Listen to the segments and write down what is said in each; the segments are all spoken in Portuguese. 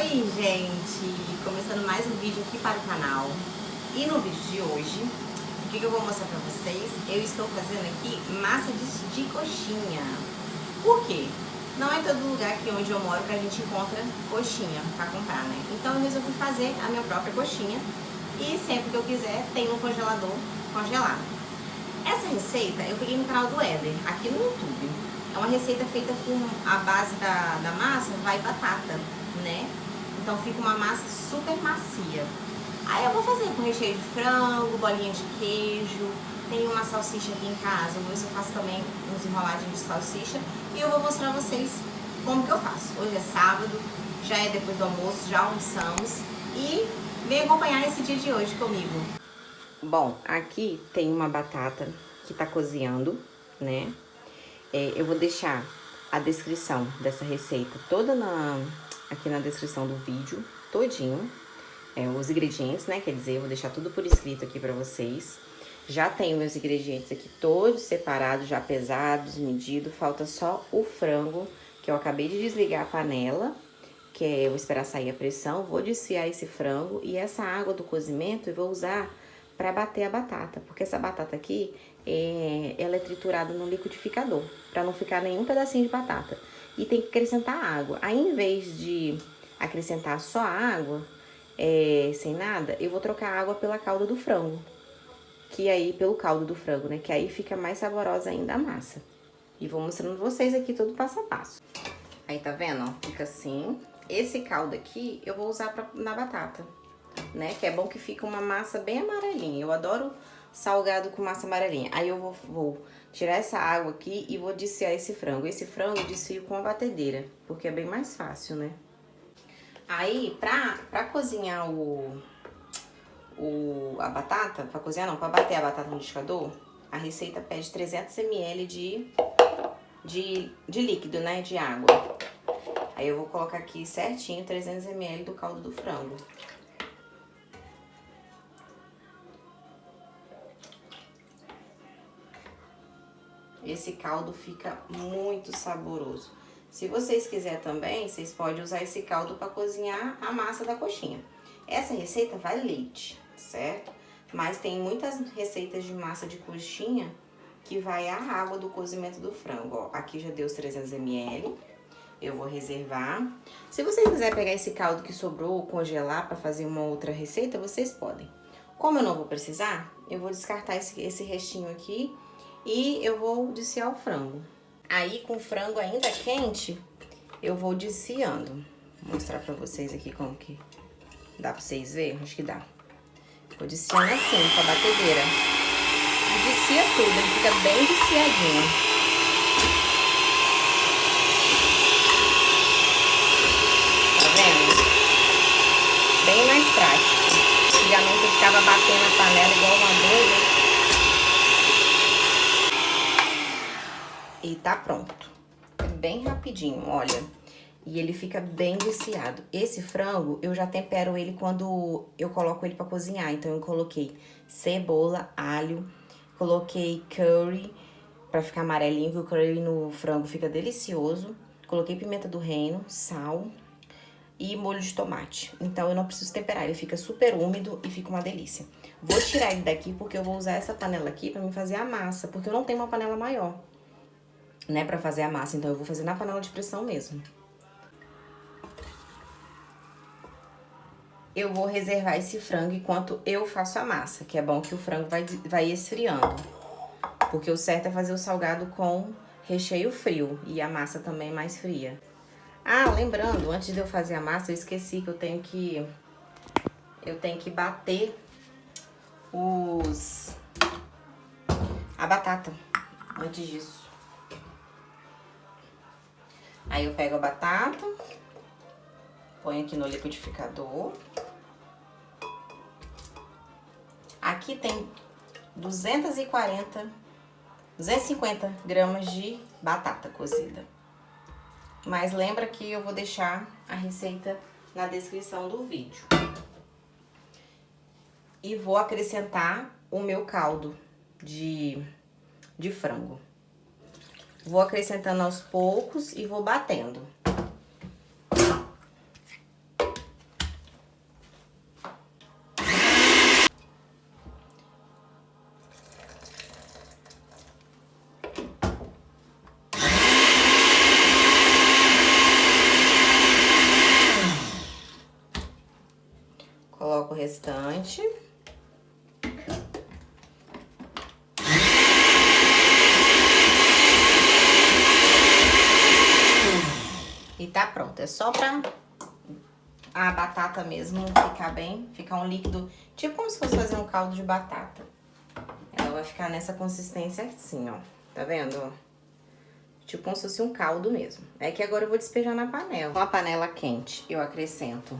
Oi, gente! Começando mais um vídeo aqui para o canal. E no vídeo de hoje, o que eu vou mostrar pra vocês? Eu estou fazendo aqui massa de coxinha. Por quê? Não é todo lugar aqui onde eu moro que a gente encontra coxinha pra comprar, né? Então eu resolvi fazer a minha própria coxinha. E sempre que eu quiser, tem no congelador congelado. Essa receita eu peguei no canal do Éder, aqui no YouTube. É uma receita feita com a base da massa, vai batata, né? Então fica uma massa super macia. Aí eu vou fazer com recheio de frango, bolinha de queijo. Tem uma salsicha aqui em casa, vou ver se eu faço também uns enroladinhos de salsicha. E eu vou mostrar a vocês como que eu faço. Hoje é sábado, já é depois do almoço, já almoçamos. E vem acompanhar esse dia de hoje comigo. Bom, aqui tem uma batata que tá cozinhando, né? Eu vou deixar a descrição dessa receita toda aqui na descrição do vídeo, todinho. Os ingredientes, né? Quer dizer, eu vou deixar tudo por escrito aqui pra vocês. Já tenho meus ingredientes aqui todos separados, já pesados, medidos. Falta só o frango, que eu acabei de desligar a panela, que eu vou esperar sair a pressão. Vou desfiar esse frango e essa água do cozimento eu vou usar para bater a batata, porque essa batata aqui, ela é triturada no liquidificador, para não ficar nenhum pedacinho de batata. E tem que acrescentar água. Aí, em vez de acrescentar só água, sem nada, eu vou trocar a água pela calda do frango. Que aí, pelo caldo do frango, né? Que aí fica mais saborosa ainda a massa. E vou mostrando vocês aqui todo passo a passo. Aí, tá vendo, ó? Fica assim. Esse caldo aqui, eu vou usar na batata, né? Que é bom que fica uma massa bem amarelinha. Eu adoro salgado com massa amarelinha. Aí eu vou tirar essa água aqui e vou desfiar esse frango. Esse frango eu desfio com a batedeira, porque é bem mais fácil, né? Aí, pra cozinhar a batata, pra cozinhar não, pra bater a batata no liquidificador, a receita pede 300 ml de líquido, né? De água. Aí eu vou colocar aqui certinho 300 ml do caldo do frango. Esse caldo fica muito saboroso. Se vocês quiserem também, vocês podem usar esse caldo para cozinhar a massa da coxinha. Essa receita vai leite, certo? Mas tem muitas receitas de massa de coxinha que vai a água do cozimento do frango. Ó, aqui já deu os 300 ml. Eu vou reservar. Se vocês quiserem pegar esse caldo que sobrou ou congelar para fazer uma outra receita, vocês podem. Como eu não vou precisar, eu vou descartar esse restinho aqui. E eu vou desfiar o frango. Aí, com o frango ainda quente, eu vou desfiando. Vou mostrar pra vocês aqui como que dá pra vocês verem. Acho que dá. Vou desfiando assim, com a batedeira. E desfia tudo, ele fica bem desfiadinho. Tá vendo? Bem mais prático. Antigamente eu ficava batendo a panela igual uma doida. E tá pronto. É bem rapidinho, olha. E ele fica bem desfiado. Esse frango, eu já tempero ele quando eu coloco ele pra cozinhar. Então, eu coloquei cebola, alho, coloquei curry pra ficar amarelinho, que o curry no frango fica delicioso. Coloquei pimenta do reino, sal e molho de tomate. Então, eu não preciso temperar, ele fica super úmido e fica uma delícia. Vou tirar ele daqui porque eu vou usar essa panela aqui pra me fazer a massa, porque eu não tenho uma panela maior, né, pra fazer a massa. Então, eu vou fazer na panela de pressão mesmo. Eu vou reservar esse frango enquanto eu faço a massa, que é bom que o frango vai esfriando. Porque o certo é fazer o salgado com recheio frio e a massa também mais fria. Ah, lembrando, antes de eu fazer a massa, eu esqueci que eu tenho que bater a batata antes disso. Aí eu pego a batata, ponho aqui no liquidificador. Aqui tem 250 gramas de batata cozida. Mas lembra que eu vou deixar a receita na descrição do vídeo. E vou acrescentar o meu caldo de frango. Vou acrescentando aos poucos e vou batendo. Coloco o restante. E tá pronto. É só pra a batata mesmo ficar bem, ficar um líquido, tipo como se fosse fazer um caldo de batata. Ela vai ficar nessa consistência assim, ó. Tá vendo? Tipo como se fosse um caldo mesmo. É que agora eu vou despejar na panela. Com a panela quente, eu acrescento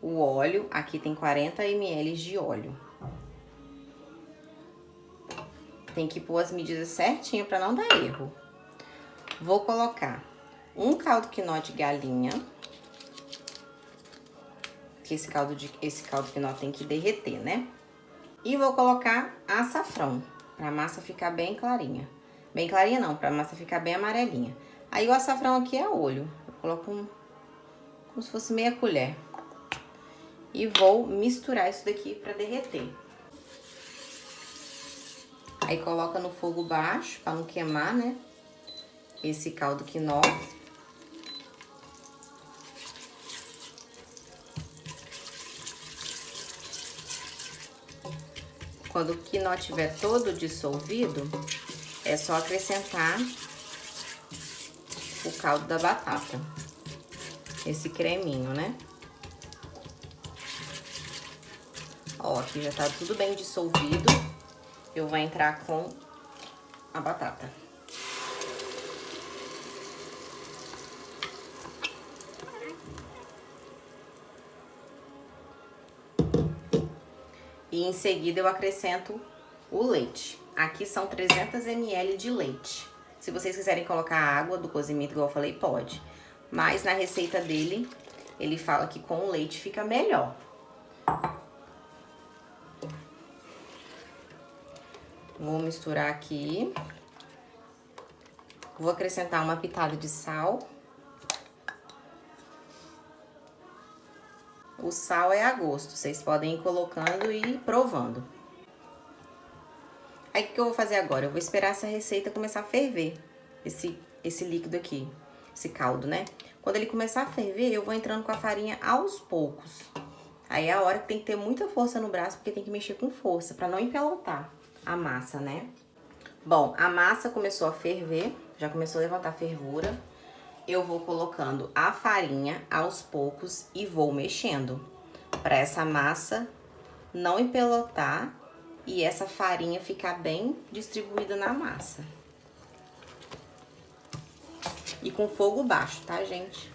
o óleo. Aqui tem 40 ml de óleo. Tem que pôr as medidas certinho pra não dar erro. Vou colocar um caldo quinó de galinha. Que esse caldo quinó tem que derreter, né? E vou colocar açafrão, pra massa ficar bem clarinha. Bem clarinha não, pra massa ficar bem amarelinha. Aí o açafrão aqui é olho. Eu coloco como se fosse meia colher. E vou misturar isso daqui pra derreter. Aí coloca no fogo baixo, pra não queimar, né? Esse caldo quinó. Quando o quinó estiver todo dissolvido, é só acrescentar o caldo da batata. Esse creminho, né? Ó, aqui já tá tudo bem dissolvido. Eu vou entrar com a batata. E em seguida eu acrescento o leite. Aqui são 300 ml de leite. Se vocês quiserem colocar a água do cozimento, igual eu falei, pode. Mas na receita dele, ele fala que com o leite fica melhor. Vou misturar aqui. Vou acrescentar uma pitada de sal. O sal é a gosto, vocês podem ir colocando e ir provando. Aí, o que eu vou fazer agora? Eu vou esperar essa receita começar a ferver, esse líquido aqui, esse caldo, né? Quando ele começar a ferver, eu vou entrando com a farinha aos poucos. Aí é a hora que tem que ter muita força no braço, porque tem que mexer com força, pra não empelotar a massa, né? Bom, a massa começou a ferver, já começou a levantar fervura. Eu vou colocando a farinha aos poucos e vou mexendo para essa massa não empelotar e essa farinha ficar bem distribuída na massa. E com fogo baixo, tá, gente?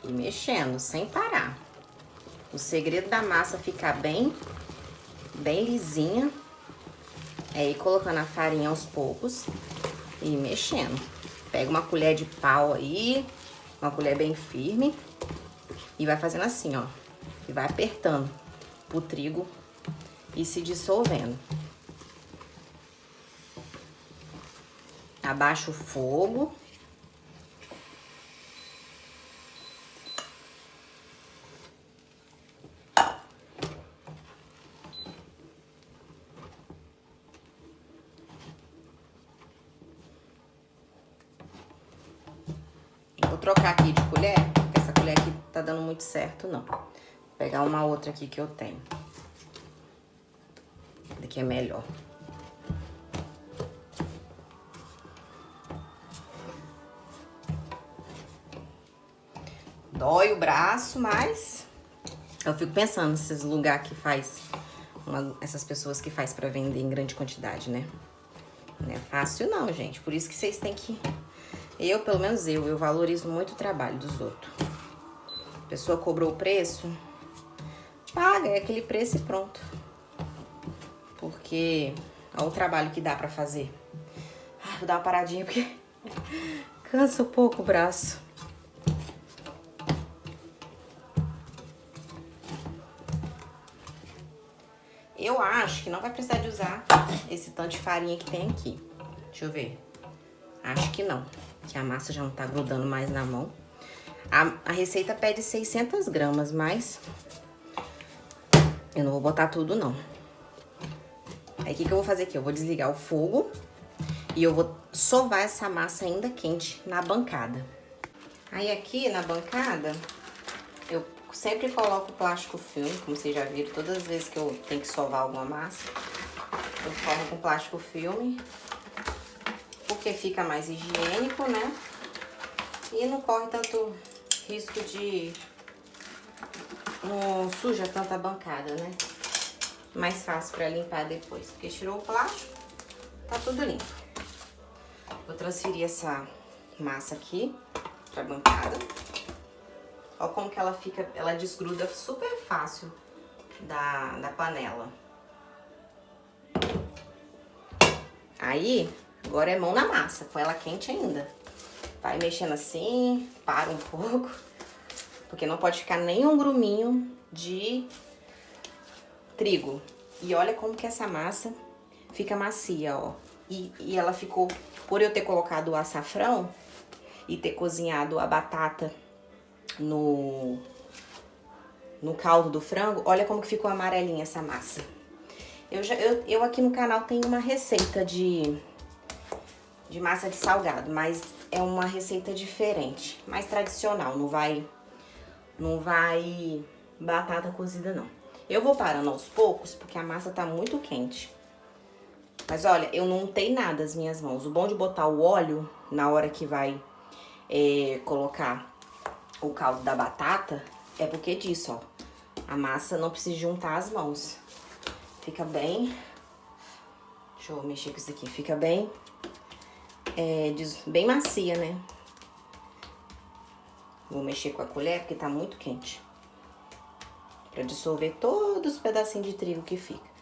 E mexendo sem parar. O segredo da massa ficar bem lisinha é ir colocando a farinha aos poucos e mexendo. Pega uma colher de pau aí, uma colher bem firme e vai fazendo assim, ó. E vai apertando o trigo e se dissolvendo. Abaixa o fogo. Vou trocar aqui de colher, porque essa colher aqui tá dando muito certo, não. Vou pegar uma outra aqui que eu tenho. Daqui é melhor. Dói o braço, mas eu fico pensando nesses lugares que faz, essas pessoas que faz pra vender em grande quantidade, né? Não é fácil não, gente. Por isso que vocês têm que... pelo menos eu valorizo muito o trabalho dos outros. A pessoa cobrou o preço, paga, é aquele preço e pronto. Porque olha o trabalho que dá pra fazer. Ai, vou dar uma paradinha porque cansa um pouco o braço. Eu acho que não vai precisar de usar esse tanto de farinha que tem aqui. Deixa eu ver. Acho que não, que a massa já não tá grudando mais na mão. A receita pede 600 gramas, mas eu não vou botar tudo, não. Aí, o que eu vou fazer aqui? Eu vou desligar o fogo e eu vou sovar essa massa ainda quente na bancada. Aí, aqui na bancada, eu sempre coloco plástico filme, como vocês já viram, todas as vezes que eu tenho que sovar alguma massa, eu forro com plástico filme, porque fica mais higiênico, né? E não corre tanto risco de... não suja tanto a bancada, né? Mais fácil pra limpar depois, porque tirou o plástico, tá tudo limpo. Vou transferir essa massa aqui pra bancada. Ó como que ela fica, ela desgruda super fácil da panela. Aí, agora é mão na massa, com ela quente ainda. Vai mexendo assim, para um pouco, porque não pode ficar nenhum gruminho de trigo. E olha como que essa massa fica macia, ó. E ela ficou, por eu ter colocado o açafrão e ter cozinhado a batata no caldo do frango, olha como que ficou amarelinha essa massa. Eu aqui no canal tenho uma receita de massa de salgado, mas é uma receita diferente, mais tradicional, não vai batata cozida não. Eu vou parando aos poucos, porque a massa tá muito quente. Mas olha, eu não untei nada as minhas mãos. O bom de botar o óleo na hora que vai colocar o caldo da batata é porque disso, ó. A massa não precisa juntar as mãos. Fica bem... Deixa eu mexer com isso aqui. Fica bem... bem macia, né? Vou mexer com a colher porque tá muito quente. Pra dissolver todos os pedacinhos de trigo que fica.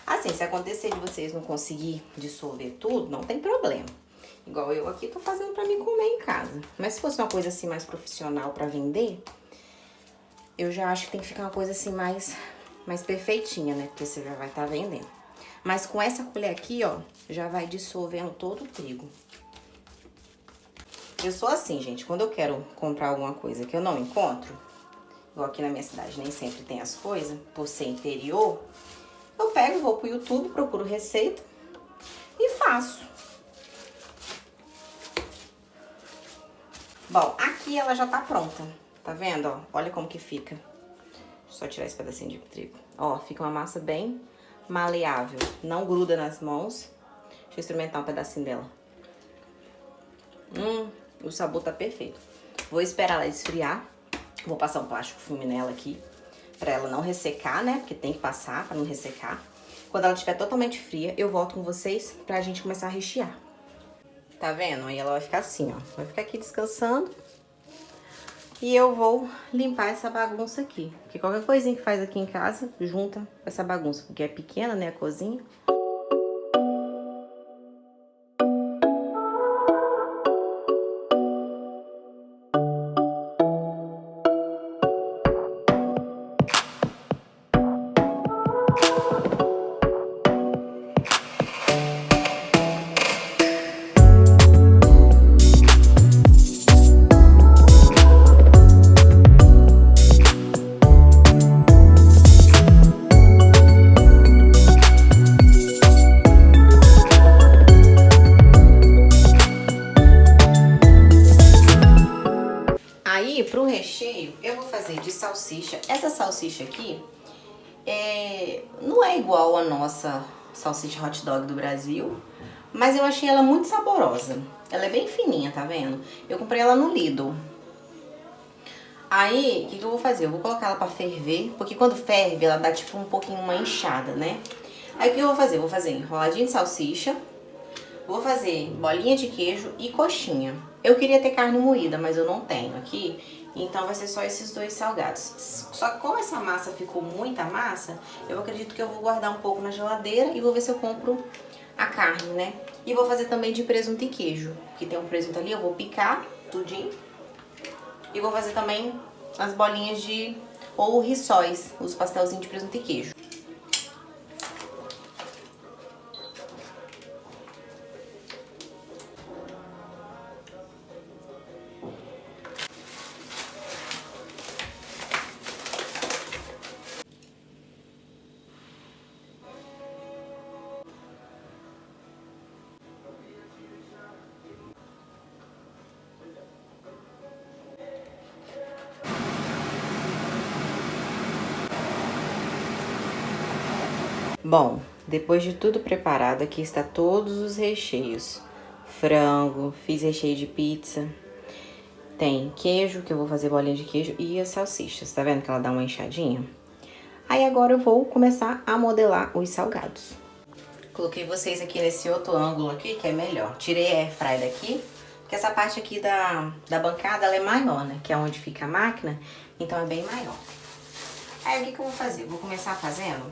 Assim, se acontecer de vocês não conseguir dissolver tudo, não tem problema. Igual eu aqui tô fazendo pra mim comer em casa. Mas se fosse uma coisa assim mais profissional pra vender, eu já acho que tem que ficar uma coisa assim mais perfeitinha, né? Porque você já vai estar vendendo. Mas com essa colher aqui, ó, já vai dissolvendo todo o trigo. Eu sou assim, gente, quando eu quero comprar alguma coisa que eu não encontro, igual aqui na minha cidade nem sempre tem as coisas, por ser interior, eu pego, vou pro YouTube, procuro receita e faço. Bom, aqui ela já tá pronta, tá vendo, ó? Olha como que fica. Deixa eu só tirar esse pedacinho de trigo. Ó, fica uma massa bem maleável, não gruda nas mãos. Deixa eu experimentar um pedacinho dela. O sabor tá perfeito. Vou esperar ela esfriar. Vou passar um plástico filme nela aqui, pra ela não ressecar, né? Porque tem que passar pra não ressecar. Quando ela estiver totalmente fria, eu volto com vocês pra gente começar a rechear. Tá vendo? Aí ela vai ficar assim, ó. Vai ficar aqui descansando. E eu vou limpar essa bagunça aqui. Porque qualquer coisinha que faz aqui em casa, junta com essa bagunça. Porque é pequena, né, a cozinha. Aí, pro recheio, eu vou fazer de salsicha. Essa salsicha aqui não é igual a nossa salsicha hot dog do Brasil, mas eu achei ela muito saborosa. Ela é bem fininha, tá vendo? Eu comprei ela no Lidl. Aí, o que eu vou fazer? Eu vou colocar ela pra ferver, porque quando ferve, ela dá tipo um pouquinho uma inchada, né? Aí, o que eu vou fazer? Eu vou fazer enroladinho de salsicha, vou fazer bolinha de queijo e coxinha. Eu queria ter carne moída, mas eu não tenho aqui, então vai ser só esses dois salgados. Só que como essa massa ficou muita massa, eu acredito que eu vou guardar um pouco na geladeira e vou ver se eu compro a carne, né? E vou fazer também de presunto e queijo, que tem um presunto ali, eu vou picar tudinho. E vou fazer também as bolinhas ou rissóis, os pastelzinhos de presunto e queijo. Bom, depois de tudo preparado, aqui está todos os recheios. Frango, fiz recheio de pizza. Tem queijo, que eu vou fazer bolinha de queijo, e as salsichas. Tá vendo que ela dá uma inchadinha? Aí agora eu vou começar a modelar os salgados. Coloquei vocês aqui nesse outro ângulo aqui, que é melhor. Tirei a airfryer daqui, porque essa parte aqui da bancada, ela é maior, né? Que é onde fica a máquina, então é bem maior. Aí o que eu vou fazer? Vou começar fazendo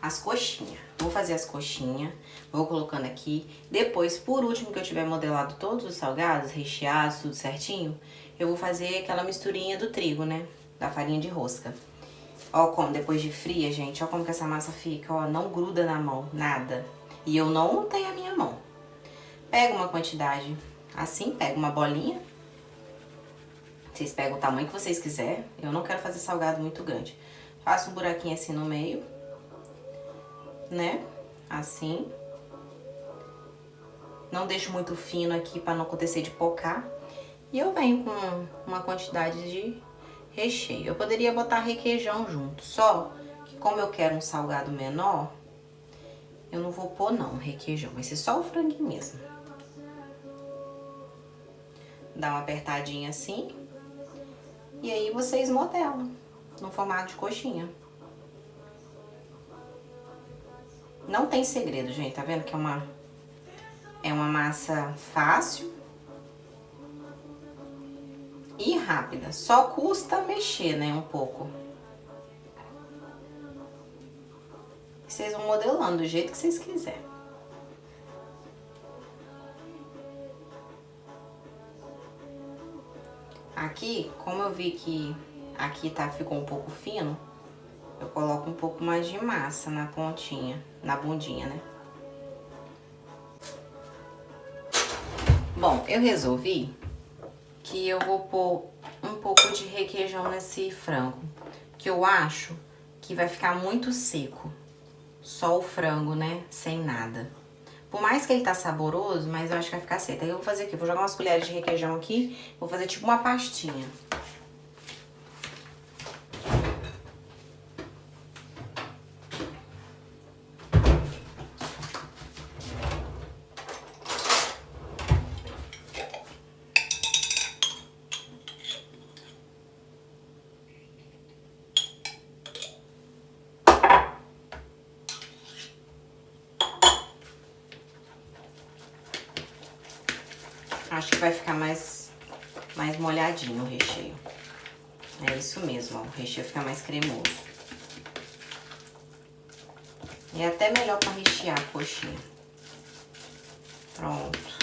as coxinhas. Vou fazer as coxinhas, vou colocando aqui. Depois, por último, que eu tiver modelado todos os salgados, recheados, tudo certinho, eu vou fazer aquela misturinha do trigo, né? Da farinha de rosca. Ó como depois de fria, gente, ó como que essa massa fica, ó, não gruda na mão, nada. E eu não untei a minha mão. Pega uma quantidade assim, pega uma bolinha. Vocês pegam o tamanho que vocês quiserem. Eu não quero fazer salgado muito grande. Faço um buraquinho assim no meio, né? Assim. Não deixo muito fino aqui pra não acontecer de pocar. E eu venho com uma quantidade de recheio. Eu poderia botar requeijão junto, só que como eu quero um salgado menor, eu não vou pôr não requeijão, vai ser só o franguinho mesmo. Dá uma apertadinha assim, e aí vocês modelam no formato de coxinha. Não tem segredo, gente, tá vendo que é uma massa fácil e rápida, só custa mexer, né, um pouco. Vocês vão modelando do jeito que vocês quiserem. Aqui, como eu vi que aqui ficou um pouco fino, eu coloco um pouco mais de massa na pontinha, na bundinha, né? Bom, eu resolvi que eu vou pôr um pouco de requeijão nesse frango, que eu acho que vai ficar muito seco, só o frango, né, sem nada. Por mais que ele tá saboroso, mas eu acho que vai ficar seco. Aí eu vou fazer aqui, vou jogar umas colheres de requeijão aqui, vou fazer tipo uma pastinha. Acho que vai ficar mais molhadinho o recheio. É isso mesmo, ó, o recheio fica mais cremoso. E é até melhor pra rechear a coxinha. Pronto.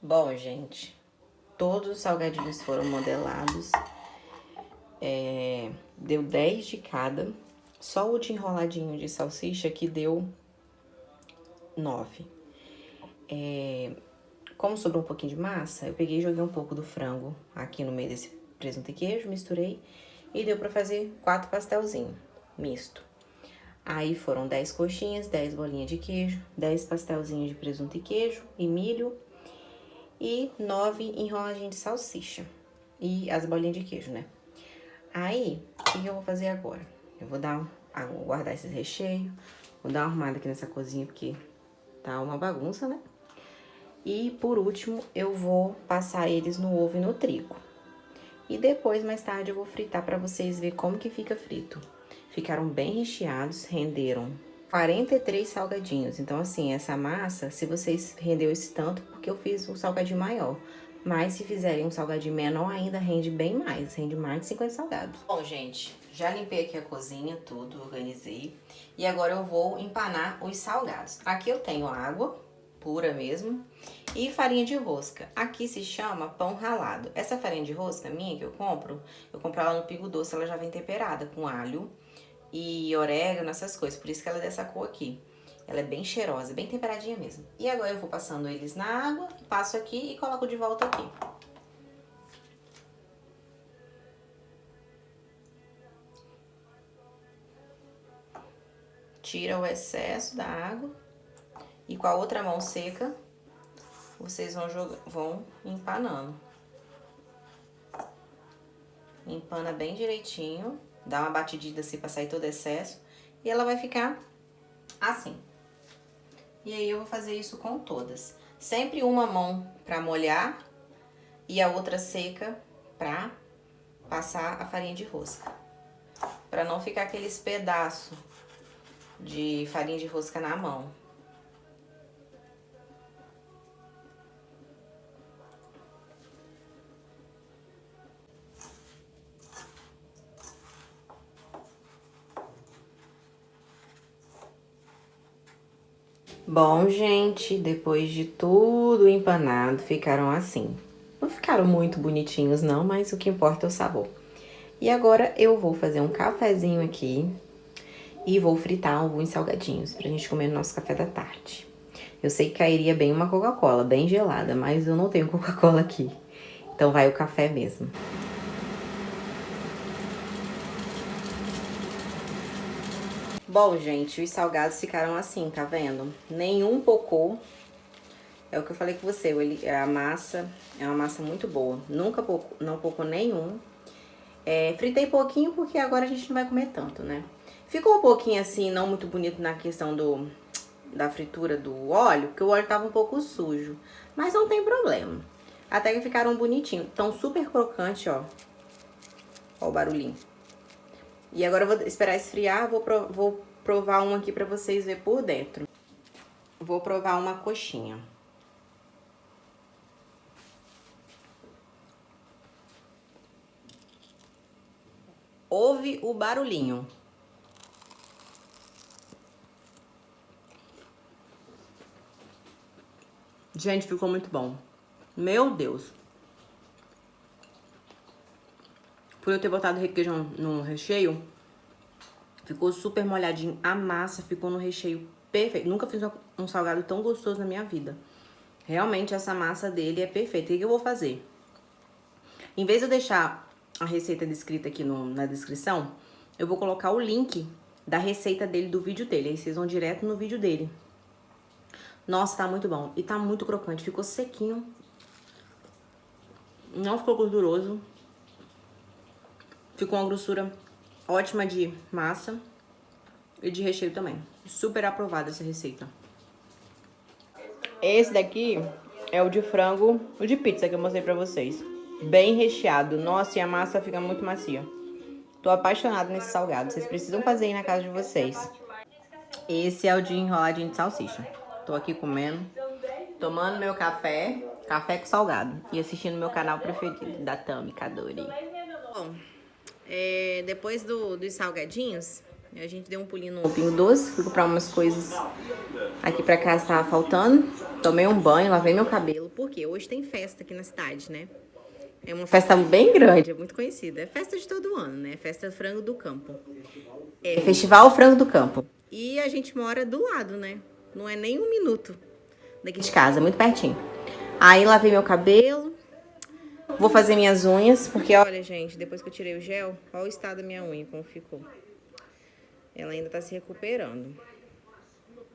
Bom, gente, todos os salgadinhos foram modelados. Deu 10 de cada. Só o de enroladinho de salsicha que deu 9. Como sobrou um pouquinho de massa, eu peguei e joguei um pouco do frango aqui no meio desse presunto e queijo, misturei e deu pra fazer 4 pastelzinhos misto. Aí foram 10 coxinhas, 10 bolinhas de queijo, 10 pastelzinhos de presunto e queijo e milho e 9 enroladinhos de salsicha e as bolinhas de queijo, né? Aí, o que eu vou fazer agora? Eu vou guardar esses recheios, vou dar uma arrumada aqui nessa cozinha porque tá uma bagunça, né? E por último, eu vou passar eles no ovo e no trigo. E depois, mais tarde, eu vou fritar pra vocês verem como que fica frito. Ficaram bem recheados, renderam 43 salgadinhos. Então, assim, essa massa, se vocês rendeu esse tanto, porque eu fiz um salgadinho maior. Mas se fizerem um salgadinho menor, ainda rende bem mais. Rende mais de 50 salgados. Bom, gente, já limpei aqui a cozinha, tudo, organizei. E agora eu vou empanar os salgados. Aqui eu tenho água pura mesmo e farinha de rosca. Aqui se chama pão ralado. Essa farinha de rosca minha que eu compro ela no Pingo Doce, ela já vem temperada com alho e orégano, essas coisas. Por isso que ela é dessa cor aqui. Ela é bem cheirosa, bem temperadinha mesmo. E agora eu vou passando eles na água, passo aqui e coloco de volta aqui. Tira o excesso da água. E com a outra mão seca, vocês vão empanando. Empana bem direitinho, dá uma batidinha assim pra sair todo o excesso. E ela vai ficar assim. E aí eu vou fazer isso com todas. Sempre uma mão pra molhar e a outra seca pra passar a farinha de rosca. Pra não ficar aqueles pedaços de farinha de rosca na mão. Bom, gente, depois de tudo empanado, ficaram assim. Não ficaram muito bonitinhos não, mas o que importa é o sabor. E agora eu vou fazer um cafezinho aqui e vou fritar alguns salgadinhos pra gente comer no nosso café da tarde. Eu sei que cairia bem uma Coca-Cola, bem gelada, mas eu não tenho Coca-Cola aqui. Então vai o café mesmo. Bom, gente, os salgados ficaram assim, tá vendo? Nenhum pocou. É o que eu falei com você, a massa é uma massa muito boa. Nunca não pocou nenhum. Fritei pouquinho porque agora a gente não vai comer tanto, né? Ficou um pouquinho assim, não muito bonito na questão da fritura do óleo, porque o óleo tava um pouco sujo. Mas não tem problema. Até que ficaram bonitinhos. Tão super crocante, ó. Ó o barulhinho. E agora eu vou esperar esfriar, vou provar um aqui pra vocês verem por dentro. Vou provar uma coxinha. Ouve o barulhinho. Gente, ficou muito bom. Meu Deus. Por eu ter botado requeijão no recheio, ficou super molhadinho. A massa ficou no recheio perfeito. Nunca fiz um salgado tão gostoso na minha vida. Realmente, essa massa dele é perfeita. O que eu vou fazer? Em vez de eu deixar a receita descrita aqui na descrição, eu vou colocar o link da receita dele, do vídeo dele. Aí vocês vão direto no vídeo dele. Nossa, tá muito bom. E tá muito crocante. Ficou sequinho. Não ficou gorduroso. Ficou uma grossura ótima de massa e de recheio também. Super aprovada essa receita. Esse daqui é o de frango, o de pizza que eu mostrei pra vocês. Bem recheado. Nossa, e a massa fica muito macia. Tô apaixonada nesse salgado. Vocês precisam fazer aí na casa de vocês. Esse é o de enroladinho de salsicha. Tô aqui comendo, tomando meu café com salgado. E assistindo meu canal preferido, da Tami Kadori. Bom, depois dos salgadinhos, a gente deu um pulinho no Pingo Doce. Fui comprar umas coisas aqui pra casa, tava faltando. Tomei um banho, lavei meu cabelo. Porque hoje tem festa aqui na cidade, né? É uma festa bem grande, é muito conhecida. É festa de todo ano, né? Festa Frango do Campo. É Festival Frango do Campo. E a gente mora do lado, né? Não é nem um minuto daqui de casa, muito pertinho. Aí lavei meu cabelo. Vou fazer minhas unhas, porque olha, gente, depois que eu tirei o gel, olha o estado da minha unha, como ficou. Ela ainda tá se recuperando.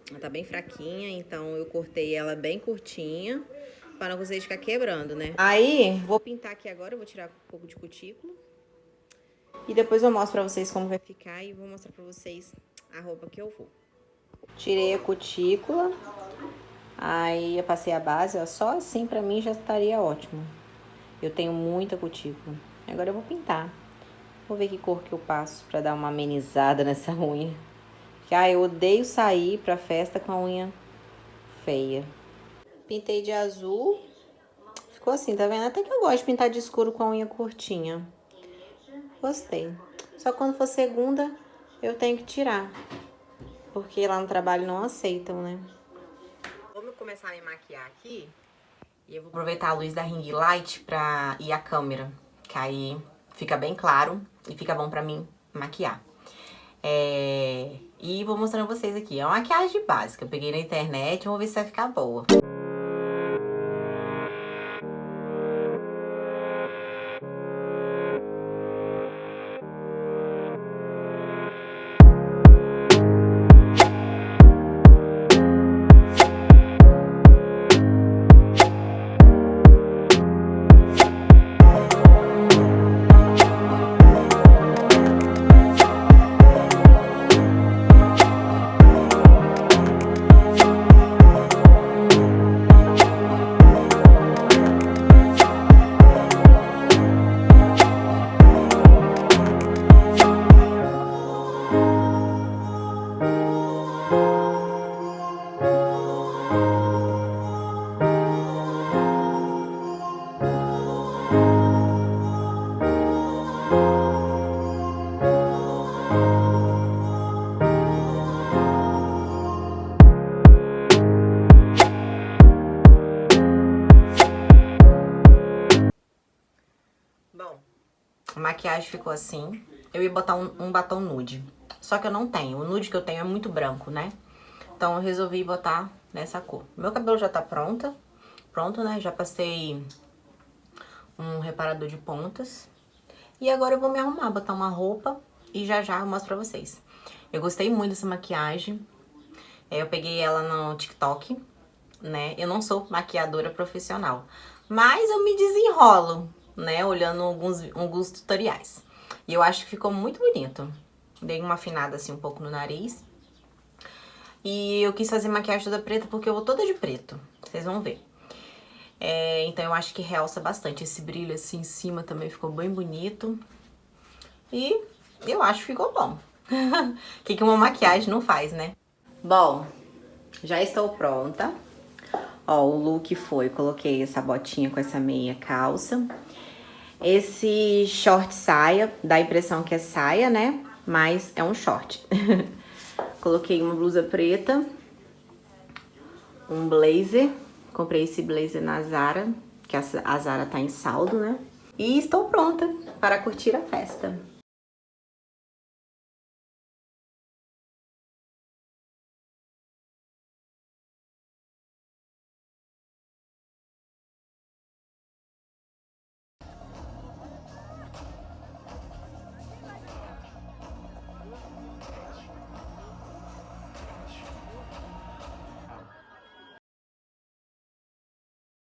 Ela tá bem fraquinha, então eu cortei ela bem curtinha, para não vocês ficar quebrando, né? Aí, vou pintar aqui agora, eu vou tirar um pouco de cutícula. E depois eu mostro pra vocês como vai ficar e vou mostrar pra vocês a roupa que eu vou. Tirei a cutícula, aí eu passei a base, ó, só assim pra mim já estaria ótimo. Eu tenho muita cutícula. Agora eu vou pintar. Vou ver que cor que eu passo pra dar uma amenizada nessa unha. Porque, eu odeio sair pra festa com a unha feia. Pintei de azul. Ficou assim, tá vendo? Até que eu gosto de pintar de escuro com a unha curtinha. Gostei. Só que quando for segunda, eu tenho que tirar. Porque lá no trabalho não aceitam, né? Vamos começar a me maquiar aqui. E eu vou aproveitar a luz da ring light e a câmera. Que aí fica bem claro e fica bom pra mim maquiar. E vou mostrando pra vocês aqui. É uma maquiagem básica. Eu peguei na internet, vamos ver se vai ficar boa. Bom, a maquiagem ficou assim. Eu ia botar um batom nude. Só que eu não tenho. O nude que eu tenho é muito branco, né? Então eu resolvi botar nessa cor. Meu cabelo já tá pronto, né? Já passei um reparador de pontas. E agora eu vou me arrumar, botar uma roupa e já eu mostro pra vocês. Eu gostei muito dessa maquiagem. Eu peguei ela no TikTok, né? Eu não sou maquiadora profissional, mas eu me desenrolo, né? Olhando alguns tutoriais. E eu acho que ficou muito bonito. Dei uma afinada assim um pouco no nariz. E eu quis fazer maquiagem toda preta porque eu vou toda de preto. Vocês vão ver. Então eu acho que realça bastante. Esse brilho assim em cima também ficou bem bonito. E eu acho que ficou bom. O que uma maquiagem não faz, né? Bom, já estou pronta. Ó, o look foi, coloquei essa botinha com essa meia calça. Esse short saia, dá a impressão que é saia, né? Mas é um short. Coloquei uma blusa preta, um blazer. Comprei esse blazer na Zara, que a Zara tá em saldo, né? E estou pronta para curtir a festa.